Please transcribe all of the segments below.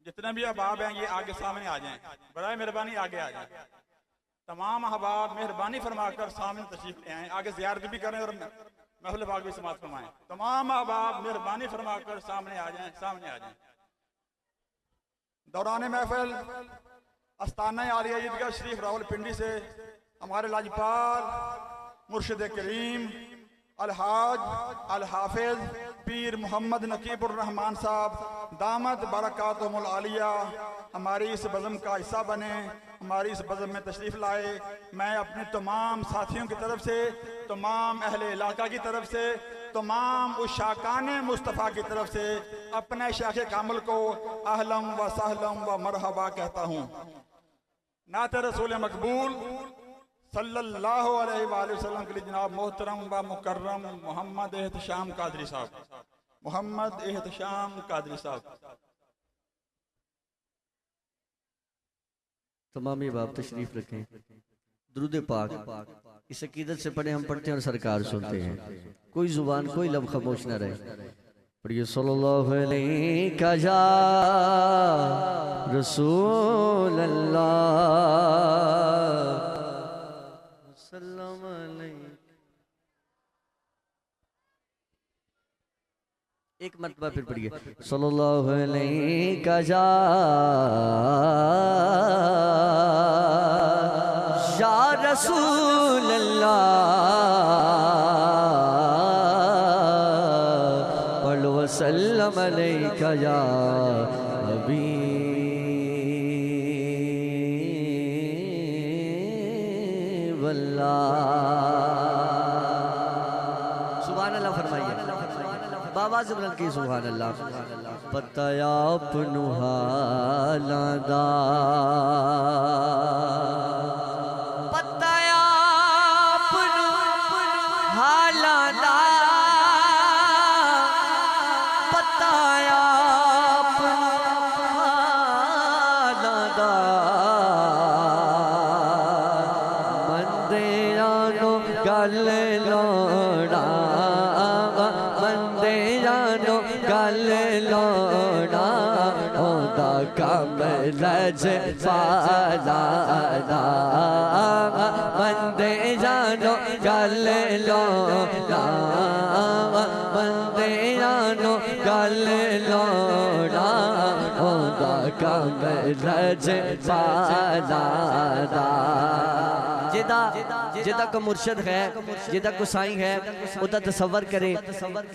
जितने भी अहबाब हैं ये आगे सामने आ जाएं, बराए मेहरबानी आगे आ जाएं। तमाम अहबाब मेहरबानी फरमाकर सामने तशरीफ ले आए, आगे ज़ियारत भी करें और महफिल पाक भी समाअत फरमाएं। तमाम अहबाब मेहरबानी फरमाकर सामने आ जाएं, सामने आ जाएं। दौरान महफिल आस्ताना आलिया ईदगाह शरीफ रावलपिंडी से हमारे लाजपाल मुर्शिद करीम अलहाज अल हाफिज पीर मोहम्मद नकीबुर रहमान साहब दामद बरकातुहुल आलिया हमारी इस बज़म का हिस्सा बने, हमारी इस बज़म में तशरीफ़ लाए। मैं अपने तमाम साथियों की तरफ से, तमाम अहले इलाका की तरफ से, तमाम उशाकान मुस्तफ़ा की तरफ से अपने शाख कामिल को अहलम व सहलम व मरहबा कहता हूँ। नात रसूल मकबूल सल्लल्लाहु अलैहि वसल्लम के लिए जनाब मोहतरम व मुकर्रम मोहम्मद एहतशाम कादरी साहब, मोहम्मद एहतशाम कादरी साहब। तमाम बाप तशरीफ रखें। दुरूद पाक इस अकीदत से पढ़े, हम पढ़ते हैं और सरकार सुनते हैं। कोई जुबान कोई लब खामोश न रहे। पढ़िए सल्लल्लाहु अलैहि या रसूल अल्लाह सल्लम अलैहि। एक मरतबा फिर पढ़िए सल्लल्लाहु अलैहि या रसूल अल्लाह। पढ़ो वसल्लम अलैका या हबीब अल्लाह। सुभान अल्लाह फरमाइए, बाबा से बुलंद की सुभान अल्लाह। पताया अपनु हालादा, पताया अपनु हालादा, पताया अपनु हालादा। मंदे जानो गल लोड़ा, मंदे जानो गल लोड़ा, ओदा कम रज पालादा। मंदे जानो गल लोड़ा, मंदे जानो गल लोड़ा, ओदा कम रज पालादा। जिदा को मुर्शद है, जिदा को साईं है, उदा तसव्वुर करे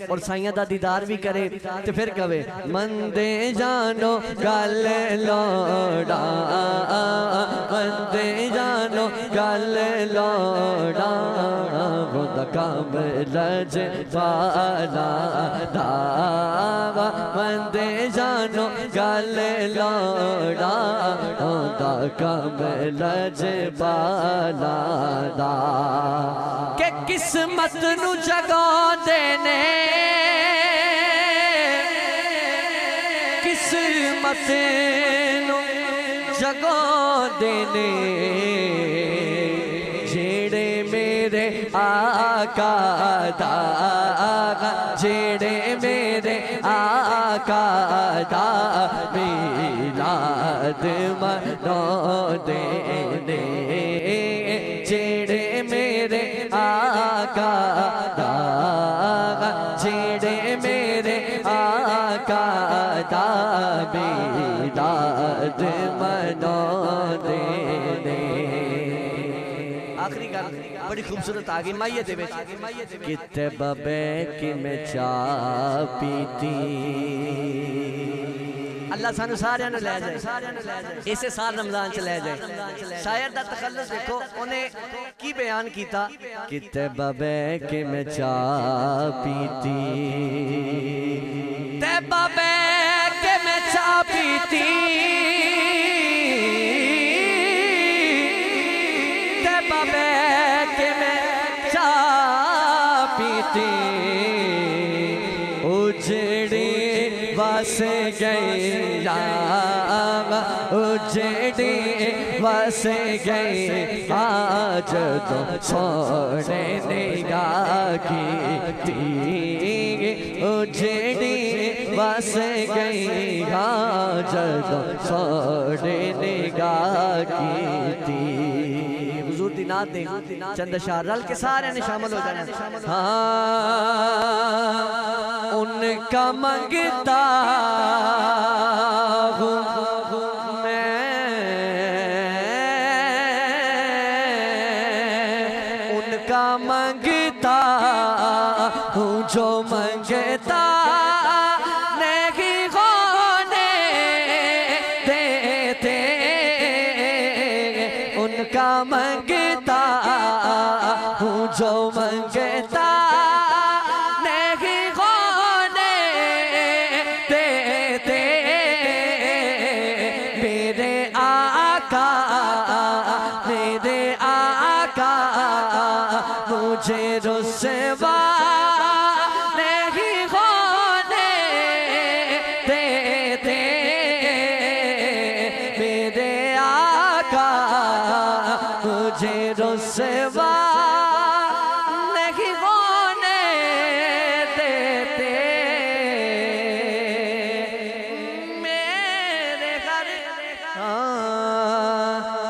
और साईं दा दीदार भी करे तो फिर कहे मंदे जानो गल लोड़ा, मंदे जानो गल लोड़ा, उदा कम रज पालादा। मंदे जानो गल लोड़ा, उदा कम रज पालादा। के किस्मत नू जगा देने, किस्मत नू जगा देने, जेड़े मेरे आका दा, जेड़े मेरे आका दा मिलाद मनो देने, जेड़े मेरे आका दा, जेड़े मेरे आका दा मिलाद मनो देने। आखिरी गल बड़ी खूबसूरत आ गई माइये दे विच, किते बबे कि मैं चा पीती। अल्लाह सानू सारियां नू लै जाए, इसे साल रमजान च लै जाए। शायर दा तखल्लुस देखो उन्हें की बयान कीता, किते बबे कि मैं चा पीती, ते बबे कि मैं चा पीती, ते बबे कि मैं चा पीती, उजड़ी बस गई उजड़ी बस गई आज तो सोने निगाह की, उजड़ी बस गई हाँ जदों सोने निगाह की थी। हुजूर दी नात दे चंद अशार रल के सारे ने शामिल हो जाना। हाँ उनका मंगता हूँ मैं, उनका मंगता हूँ जो मंगता नहीं होने देते। उनका मंगता हूँ जो मंगता नहीं होने देते। मेरे आका मुझे रुसवा नहीं होने देते। मेरे आका मुझे रुसवा नहीं होने देते। मेरे घर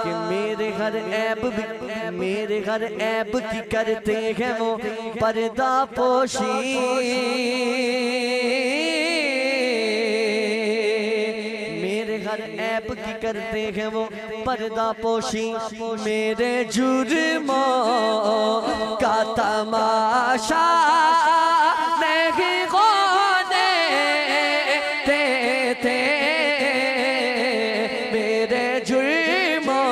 कि मेरे घर ऐब भी मेरे घर ऐब की करते हैं वो पर्दा पोशी। मेरे घर ऐब की करते हैं वो पर्दा पोशी। मेरे जुर्मों का तमाशा नहीं होने देते। मेरे जुर्मों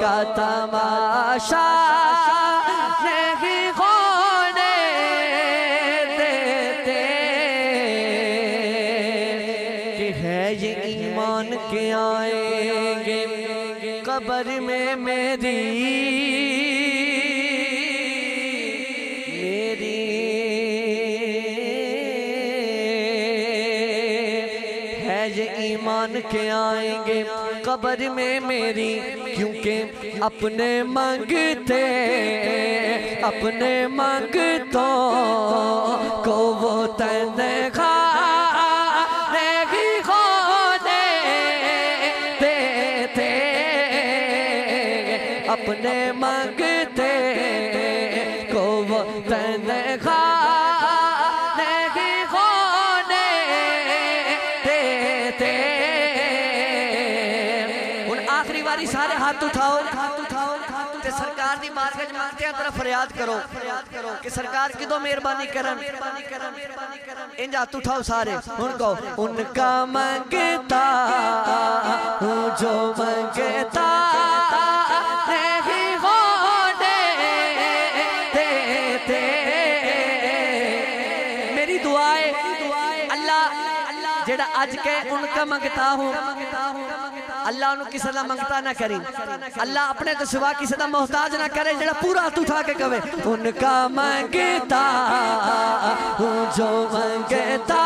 का तमाशा नहीं होने देते। कि है ये ईमान के आएंगे कब्र में मेरी है ये ईमान के आएंगे कब्र में मेरी। क्योंकि अपने मंगतों को वो तन्खा नहीं होने देते। अपने मंगते को वो तन्खा नहीं होने देते। उन आखिरी बारी सारे हाथ उठाओ ते सरकार दी बारगाह मांगते हैं तरफ फरियाद करो कि सरकार की दो मेहरबानी करन। इन हाथ उठाओ सारे उनको। उनका मंगता हूँ जो मंगता नहीं होने देते। मेरी दुआएं अल्लाह जेड़ा आज के उनका मंगता हूँ अल्लाह उन्हें किसी का मंगता ना करी। अल्लाह अपने तो सिवा किसी का मोहताज ना करे। जेड़ा पूरा हाथ उठा के कहे उनका मंगता हूँ जो मंगता